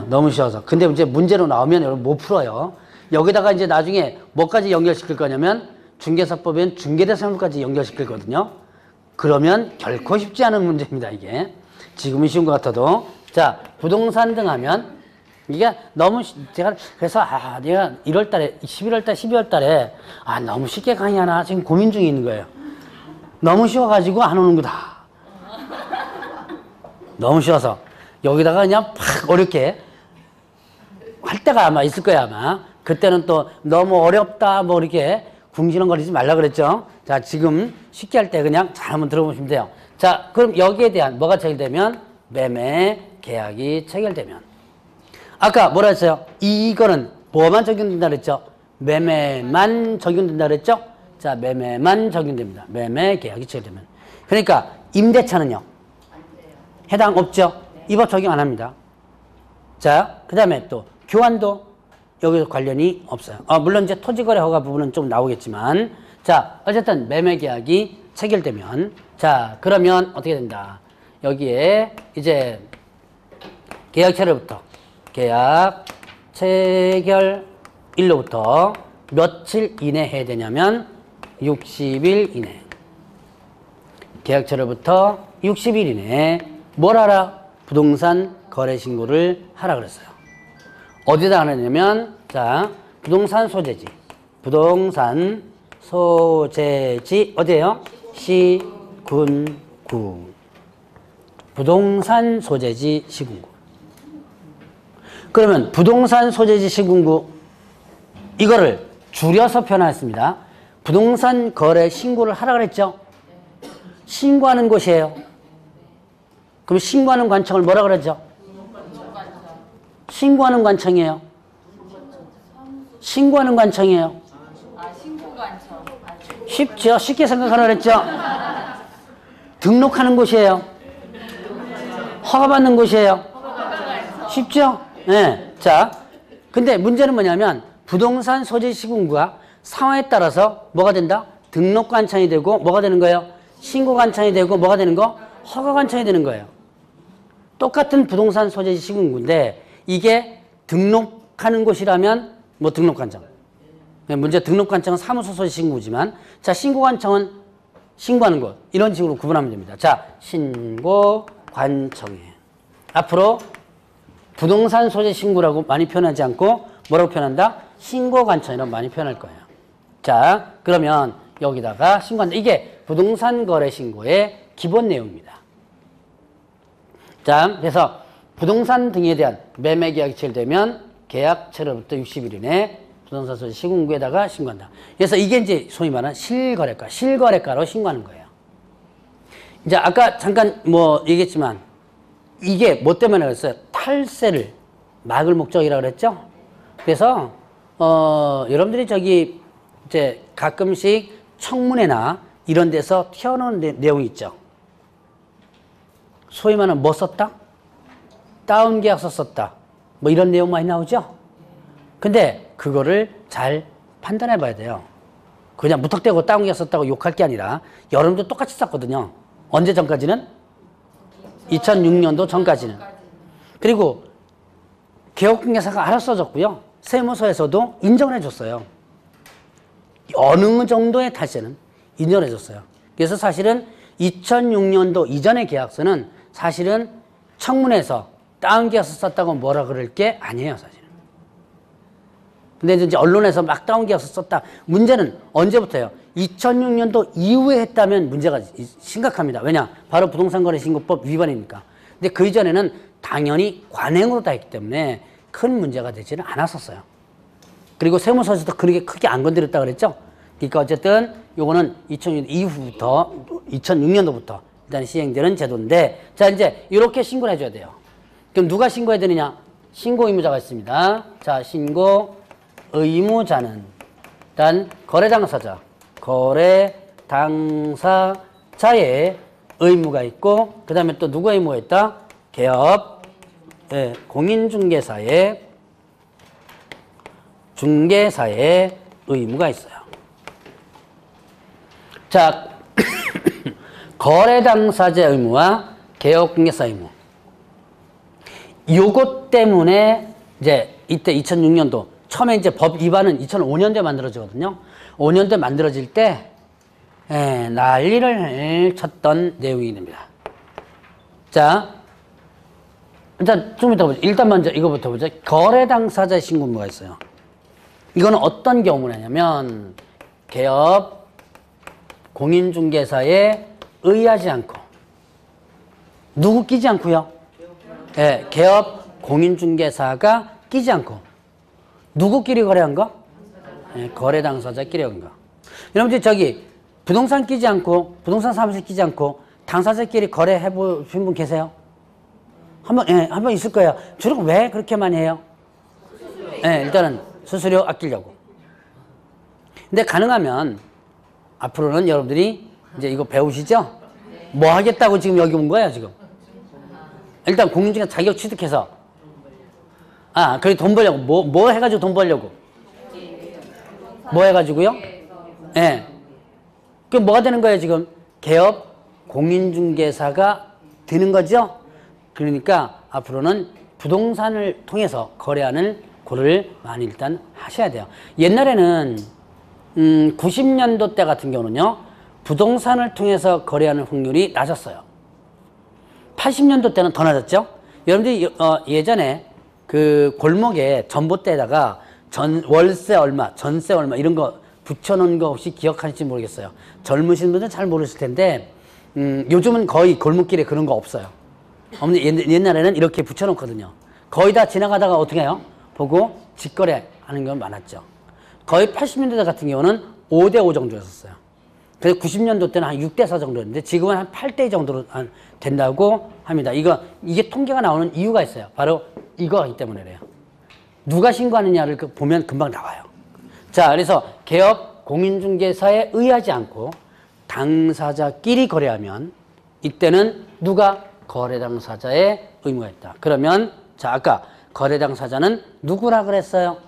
S1: 너무 쉬워서. 근데 이제 문제로 나오면 여러분 못 풀어요. 여기다가 이제 나중에 뭐까지 연결시킬 거냐면 중개사법엔 중개대상물까지 연결시키거든요. 그러면 결코 쉽지 않은 문제입니다, 이게. 지금은 쉬운 것 같아도. 자, 부동산 등 하면 이게 너무 제가 그래서 내가 1월 달에 11월 달 12월 달에 너무 쉽게 강의하나 지금 고민 중에 있는 거예요. 너무 쉬워가지고 안 오는 거다. 너무 쉬워서 여기다가 그냥 팍 어렵게 할 때가 아마 있을 거야 아마. 그때는 또 너무 어렵다 뭐 이렇게 궁시렁거리지 말라 그랬죠. 자, 지금 쉽게 할 때 그냥 잘 한번 들어보시면 돼요. 자, 그럼 여기에 대한 뭐가 체결되면 매매 계약이 체결되면 아까 뭐라 했어요? 이거는 뭐만 적용된다 그랬죠? 매매만 적용된다 그랬죠? 자, 매매만 적용됩니다. 매매 계약이 체결되면. 그러니까 임대차는요? 해당 없죠? 이 법 적용 안 합니다. 자, 그 다음에 또 교환도 여기서 관련이 없어요. 물론 이제 토지거래 허가 부분은 좀 나오겠지만 자, 어쨌든 매매 계약이 체결되면 자, 그러면 어떻게 된다? 여기에 이제 계약체로부터 계약 체결일로부터 며칠 이내 해야 되냐면 60일 이내. 계약체로부터 60일 이내에 뭘 하라? 부동산 거래 신고를 하라 그랬어요. 어디다 하느냐면 자, 부동산 소재지. 부동산 소재지 어디예요? 시, 군, 구. 부동산 소재지 시군구. 그러면 부동산 소재지 시군구 이거를 줄여서 표현했습니다. 부동산 거래 신고를 하라 그랬죠? 신고하는 곳이에요. 그럼 신고하는 관청을 뭐라 그러죠? 신고하는 관청이에요. 신고하는 관청이에요.
S2: 신고관청.
S1: 쉽죠? 쉽게 생각하라 그랬죠? 등록하는 곳이에요. 허가받는 곳이에요. 쉽죠? 네. 자, 근데 문제는 뭐냐면 부동산 소재 시군구가 상황에 따라서 뭐가 된다? 등록관청이 되고 뭐가 되는 거예요? 신고관청이 되고 뭐가 되는 거? 허가관청이 되는 거예요. 똑같은 부동산 소재 시군구인데 이게 등록하는 곳이라면 뭐 등록관청. 문제 등록관청은 사무소 소재 신고지만 자, 신고관청은 신고하는 곳. 이런 식으로 구분하면 됩니다. 자, 신고관청이에요. 앞으로 부동산 소재 신고라고 많이 표현하지 않고 뭐라고 표현한다? 신고관청이라고 많이 표현할 거예요. 자, 그러면 여기다가 신고한다. 이게 부동산 거래 신고의 기본 내용입니다. 자, 그래서 부동산 등에 대한 매매 계약이 체결되면 계약체로부터 60일 이내 부동산 소재 시군구에다가 신고한다. 그래서 이게 이제 소위 말하는 실거래가, 실거래가로 신고하는 거예요. 이제 아까 잠깐 뭐 얘기했지만 이게 뭐 때문에 그랬어요? 탈세를 막을 목적이라고 그랬죠? 그래서 여러분들이 저기 이제 가끔씩 청문회나 이런 데서 튀어나오는 내용이 있죠. 소위 말하는 뭐 썼다? 다운 계약서 썼다. 뭐 이런 내용 많이 나오죠? 근데 그거를 잘 판단해 봐야 돼요. 그냥 무턱대고 다운 계약서 썼다고 욕할 게 아니라 여러분도 똑같이 썼거든요. 언제 전까지는? 2006년도 전까지는. 그리고 개업공개사가 알아서 써줬고요. 세무서에서도 인정을 해줬어요. 어느 정도의 탈세는 인정을 해줬어요. 그래서 사실은 2006년도 이전의 계약서는 사실은 청문회에서 다운 계약서 썼다고 뭐라 그럴 게 아니에요, 사실은. 근데 이제 언론에서 막 다운 계약서 썼다. 문제는 언제부터예요? 2006년도 이후에 했다면 문제가 심각합니다. 왜냐? 바로 부동산거래신고법 위반이니까. 근데 그 이전에는 당연히 관행으로 다 했기 때문에 큰 문제가 되지는 않았었어요. 그리고 세무서에서도 그렇게 크게 안 건드렸다 그랬죠? 그러니까 어쨌든 요거는 2006년 이후부터 2006년도부터 일단 시행되는 제도인데 자, 이제 이렇게 신고를 해줘야 돼요. 그럼 누가 신고해야 되느냐? 신고 의무자가 있습니다. 자, 신고 의무자는 일단 거래 당사자, 거래 당사자의 의무가 있고 그 다음에 또 누가 의무가 있다? 개업 공인중개사의 의무가 있어요. 자, 거래 당사자 의무와 개업 공개사 의무. 요것 때문에 이제 이때 2006년도 처음에 이제 법 위반은 2005년도에 만들어지거든요. 5년도에 만들어질 때 난리를 쳤던 내용이 됩니다. 자, 일단 좀 이따 보죠. 일단 먼저 이거부터 보죠. 거래 당사자의 신고 의무가 있어요. 이거는 어떤 경우냐면 개업 공인중개사에 의하지 않고 누구 끼지 않고요. 네, 개업 공인중개사가 끼지 않고 누구끼리 거래한 거? 네, 거래 당사자끼리 한 거. 여러분들 저기 부동산 끼지 않고 부동산 사무실 끼지 않고 당사자끼리 거래해 보신 분 계세요? 한번 있을 거예요. 주로 왜 그렇게 많이 해요? 네, 일단은 수수료 아끼려고. 근데 가능하면 앞으로는 여러분들이 이제 이거 배우시죠? 뭐 하겠다고 지금 여기 온 거예요, 지금? 일단 공인중개사 자격 취득해서. 그래 돈 벌려고. 뭐 해가지고 돈 벌려고? 뭐 해가지고요? 예. 네. 그럼 뭐가 되는 거예요, 지금? 개업 공인중개사가 되는 거죠? 그러니까 앞으로는 부동산을 통해서 거래하는 고를 많이 일단 하셔야 돼요. 옛날에는 90년도 때 같은 경우는요. 부동산을 통해서 거래하는 확률이 낮았어요. 80년도 때는 더 낮았죠. 여러분들이 예전에 그 골목에 전봇대에다가 월세 얼마, 전세 얼마 이런 거 붙여놓은 거 혹시 기억하실지 모르겠어요. 젊으신 분들은 잘 모르실 텐데 요즘은 거의 골목길에 그런 거 없어요. 옛날에는 이렇게 붙여놓거든요. 거의 다 지나가다가 어떻게 해요? 보고 직거래 하는 건 많았죠. 거의 80년대 같은 경우는 5대5 정도였었어요. 그래서 90년도 때는 한 6대4 정도였는데 지금은 한 8대2 정도로 된다고 합니다. 이게 통계가 나오는 이유가 있어요. 바로 이거이기 때문에 그래요. 누가 신고하느냐를 보면 금방 나와요. 자, 그래서 개업 공인중개사에 의하지 않고 당사자끼리 거래하면 이때는 누가 거래 당사자의 의무가 있다. 그러면 자, 아까 거래 당사자는 누구라 그랬어요?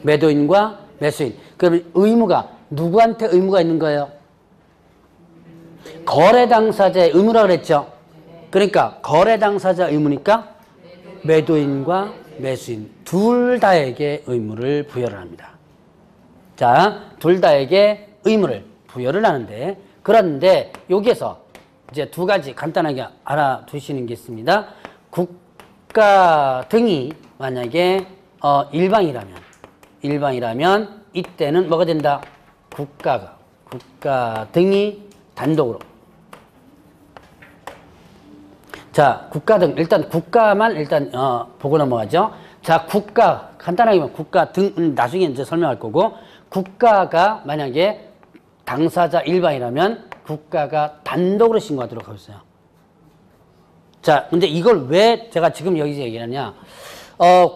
S1: 매도인과 매수인. 그러면 의무가 누구한테 의무가 있는 거예요? 거래 당사자의 의무라 그랬죠. 그러니까 거래 당사자 의무니까 매도인과 매수인 둘 다에게 의무를 부여를 합니다. 자, 둘 다에게 의무를 부여를 하는데 그런데 여기에서 이제 두 가지 간단하게 알아두시는 게 있습니다. 국가 등이 만약에 일방이라면 이때는 뭐가 된다? 국가 등이 단독으로. 자, 국가 등 일단 국가만 일단 보고 넘어가죠. 자, 국가 간단하게 보면 국가 등 나중에 이제 설명할 거고 국가가 만약에 당사자 일방이라면 국가가 단독으로 신고하도록 하고 있어요. 자, 근데 이걸 왜 제가 지금 여기서 얘기하냐?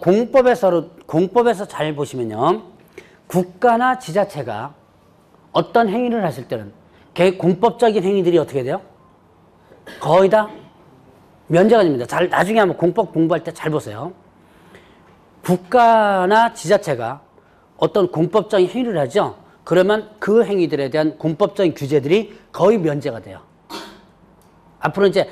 S1: 공법에서 잘 보시면요. 국가나 지자체가 어떤 행위를 하실 때는 공법적인 행위들이 어떻게 돼요? 거의 다 면제가 됩니다. 나중에 한번 공법 공부할 때 잘 보세요. 국가나 지자체가 어떤 공법적인 행위를 하죠. 그러면 그 행위들에 대한 공법적인 규제들이 거의 면제가 돼요. 앞으로 이제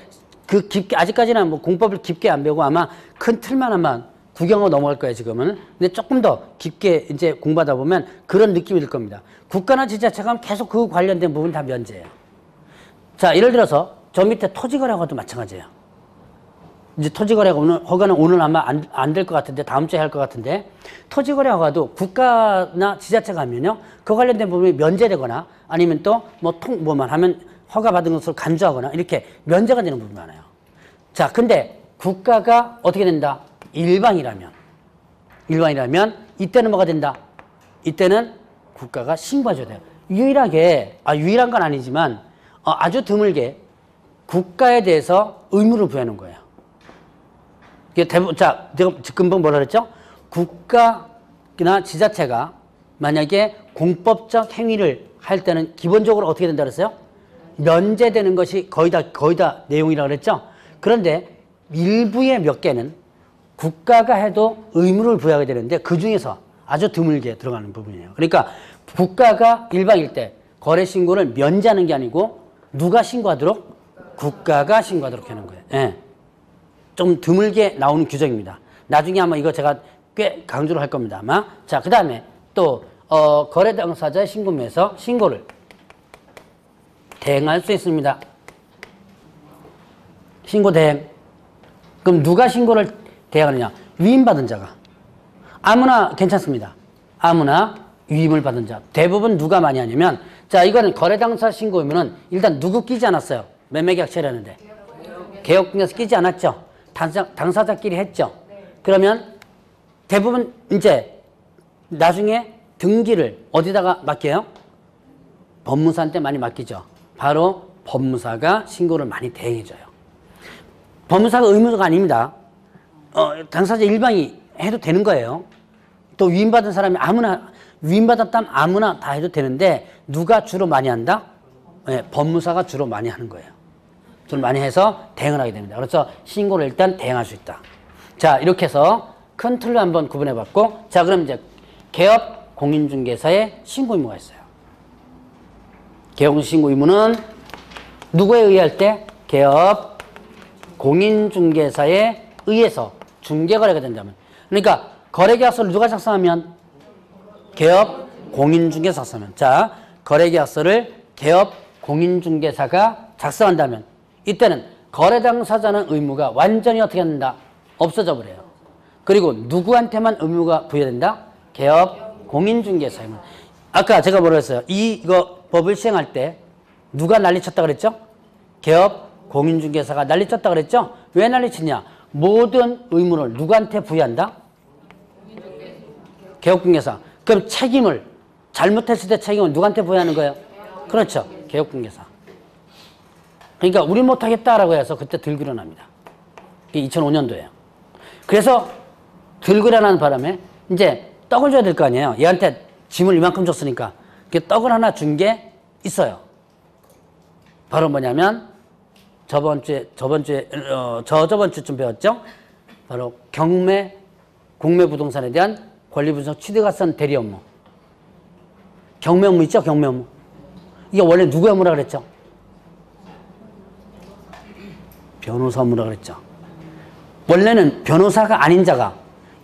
S1: 아직까지는 뭐 공법을 깊게 안 배우고 아마 큰 틀만 아마 구경하고 넘어갈 거예요, 지금은. 근데 조금 더 깊게 이제 공부하다 보면 그런 느낌이 들 겁니다. 국가나 지자체가 계속 그 관련된 부분 다 면제예요. 자, 예를 들어서 저 밑에 토지거래하고도 마찬가지예요. 이제 토지거래 허가는 오늘 아마 안 될 것 같은데 다음 주에 할 것 같은데 토지거래 허가도 국가나 지자체가 하면요 그 관련된 부분이 면제되거나 아니면 또 뭐만 하면 허가 받은 것을 간주하거나 이렇게 면제가 되는 부분이 많아요. 자, 근데 국가가 어떻게 된다? 일방이라면 이때는 뭐가 된다? 이때는 국가가 신고해줘야 돼요. 유일한 건 아니지만 아주 드물게 국가에 대해서 의무를 부여하는 거예요. 자, 제가 금방 뭐라 그랬죠? 국가나 지자체가 만약에 공법적 행위를 할 때는 기본적으로 어떻게 된다 그랬어요? 면제되는 것이 거의 다 내용이라고 그랬죠? 그런데 일부의 몇 개는 국가가 해도 의무를 부여하게 되는데 그 중에서 아주 드물게 들어가는 부분이에요. 그러니까 국가가 일방일 때 거래 신고를 면제하는 게 아니고 누가 신고하도록? 국가가 신고하도록 하는 거예요. 네. 좀 드물게 나오는 규정입니다. 나중에 아마 이거 제가 꽤 강조를 할 겁니다. 아마. 자, 그 다음에 또 거래 당사자의 신고에서 신고를 대행할 수 있습니다. 신고 대행. 그럼 누가 신고를 대행하느냐? 위임받은 자가. 아무나 괜찮습니다. 아무나 위임을 받은 자. 대부분 누가 많이 하냐면, 자, 이거는 거래당사 신고이면은 일단 누구 끼지 않았어요? 매매계약 처리하는데. 개업공개에서 끼지 않았죠? 당사자끼리 했죠? 그러면 대부분 이제 나중에 등기를 어디다가 맡겨요? 법무사한테 많이 맡기죠. 바로 법무사가 신고를 많이 대행해줘요. 법무사가 의무가 아닙니다. 당사자 일방이 해도 되는 거예요. 또 위임받은 사람이 아무나, 위임받았다면 아무나 다 해도 되는데 누가 주로 많이 한다? 네, 법무사가 주로 많이 하는 거예요. 주로 많이 해서 대행을 하게 됩니다. 그래서 신고를 일단 대행할 수 있다. 자, 이렇게 해서 큰 틀로 한번 구분해 봤고, 자, 그럼 이제 개업 공인중개사의 신고 의무가 있어요. 개업 신고 의무는 누구에 의할 때? 개업 공인중개사에 의해서 중개거래가 된다면. 그러니까 거래계약서를 누가 작성하면? 개업 공인중개사 작성하면. 자, 거래계약서를 개업 공인중개사가 작성한다면 이때는 거래당사자는 의무가 완전히 어떻게 한다? 없어져 버려요. 그리고 누구한테만 의무가 부여된다? 개업 공인중개사에만. 아까 제가 뭐라 했어요? 이거 법을 시행할 때 누가 난리쳤다 그랬죠? 개업 공인중개사가 난리쳤다 그랬죠? 왜 난리치냐? 모든 의무를 누구한테 부여한다? 개업공개사. 그럼 책임을, 잘못했을 때 책임을 누구한테 부여하는 거예요? 그렇죠. 개업공개사. 그러니까 우리 못하겠다라고 해서 그때 들고 일어납니다. 이게 2005년도예요. 그래서 들고 일어나는 바람에 이제 떡을 줘야 될 거 아니에요. 얘한테 짐을 이만큼 줬으니까. 그 떡을 하나 준 게 있어요. 바로 뭐냐면 저번 주쯤 배웠죠? 바로 공매 부동산에 대한 권리 분석 취득가선 대리 업무. 경매 업무 있죠? 경매 업무. 이게 원래 누구의 업무라 그랬죠? 변호사 업무라 그랬죠. 원래는 변호사가 아닌 자가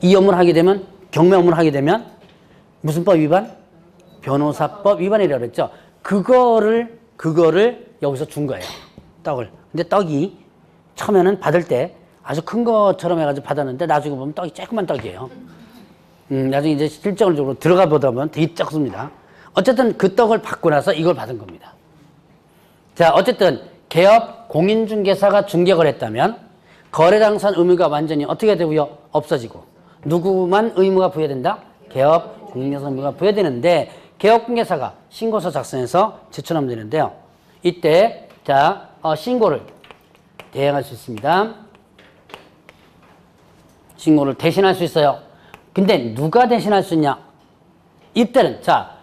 S1: 이 업무를 하게 되면, 경매 업무를 하게 되면 무슨 법 위반? 변호사법 위반이라고 그랬죠. 그거를 여기서 준 거예요. 떡을. 근데 떡이 처음에는 받을 때 아주 큰 것처럼 해가지고 받았는데 나중에 보면 떡이 조그만 떡이에요. 나중에 이제 실적으로 들어가 보다 보면 되게 작습니다. 어쨌든 그 떡을 받고 나서 이걸 받은 겁니다. 자, 어쨌든 개업 공인중개사가 중개를 했다면 거래당사는 의무가 완전히 어떻게 되고요? 없어지고. 누구만 의무가 부여된다? 개업 공인중개사 의무가 부여되는데 개업공개사가 신고서 작성해서 제출하면 되는데요. 이때 자, 신고를 대행할 수 있습니다. 신고를 대신할 수 있어요. 근데 누가 대신할 수 있냐? 이때는 자,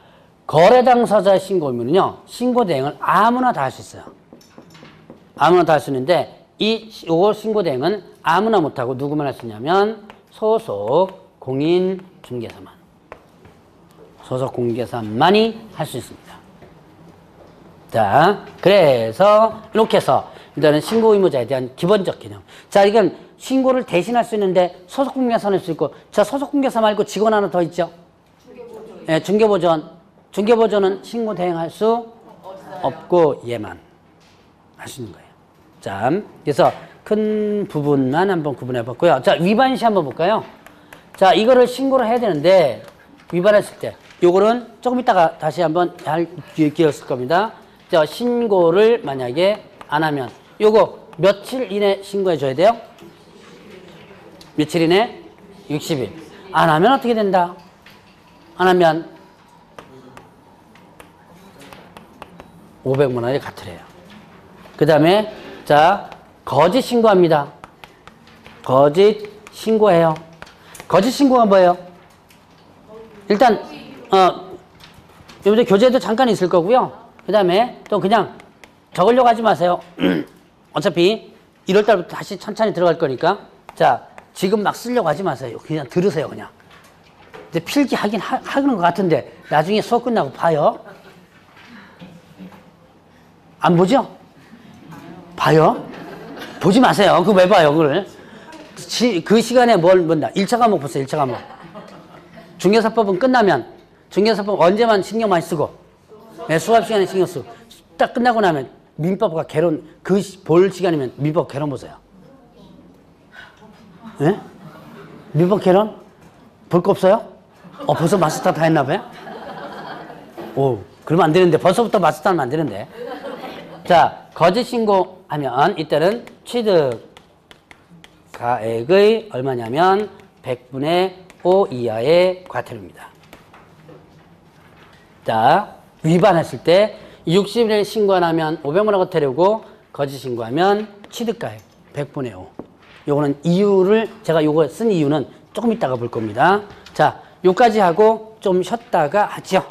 S1: 거래 당사자의 신고이면요, 신고 대행을 아무나 다 할 수 있어요. 아무나 다 할 수 있는데 요거 신고 대행은 아무나 못하고 누구만 할 수 있냐면 소속 공인 중개사만. 소속 공개사만이 할 수 있습니다. 자, 그래서 이렇게 해서 일단은 신고 의무자에 대한 기본적 개념. 자, 이건 신고를 대신할 수 있는데 소속 공개사는 할 수 있고, 자, 소속 공개사 말고 직원 하나 더 있죠? 예, 중개보전. 중개보전은 신고 대행할 수 없고 얘만 할 수 있는 거예요. 자, 그래서 큰 부분만 한번 구분해 봤고요. 자, 위반 시 한번 볼까요? 자, 이거를 신고를 해야 되는데 위반했을 때 요거는 조금 이따가 다시 한번 할 기회가 있을 겁니다. 자, 신고를 만약에 안 하면 요거 며칠 이내 신고해 줘야 돼요? 며칠 이내? 60일. 안 하면 어떻게 된다? 안 하면 500만 원이 가트래요. 그 다음에 자, 거짓 신고합니다. 거짓 신고해요. 거짓 신고가 뭐예요? 일단 여러분들 교재도 잠깐 있을 거고요. 그 다음에 또 그냥 적으려고 하지 마세요. 어차피 1월 달부터 다시 천천히 들어갈 거니까. 자, 지금 막 쓰려고 하지 마세요. 그냥 들으세요, 그냥. 이제 필기 하는 것 같은데 나중에 수업 끝나고 봐요. 안 보죠? 봐요? 보지 마세요. 그거 왜 봐요, 그걸? 그 시간에 뭘 본다? 1차 과목 보세요, 1차 과목. 중개사법은 끝나면, 중개사법 언제만 신경 많이 쓰고, 네, 수업 시간에 신경 쓰고, 딱 끝나고 나면 민법과 개론, 볼 시간이면 민법 개론 보세요. 예? 리버 캐런? 볼 거 없어요? 벌써 마스터 다 했나 봐요? 오, 그러면 안 되는데. 벌써부터 마스터 하면 안 되는데. 자, 거짓 신고하면 이때는 취득가액의 얼마냐면 100분의 5 이하의 과태료입니다. 자, 위반했을 때 60일 신고 안 하면 500만 원 과태료고 거짓 신고하면 취득가액 100분의 5. 요거는 이유를 제가 요거 쓴 이유는 조금 이따가 볼 겁니다. 자, 요까지 하고 좀 쉬었다가 하죠.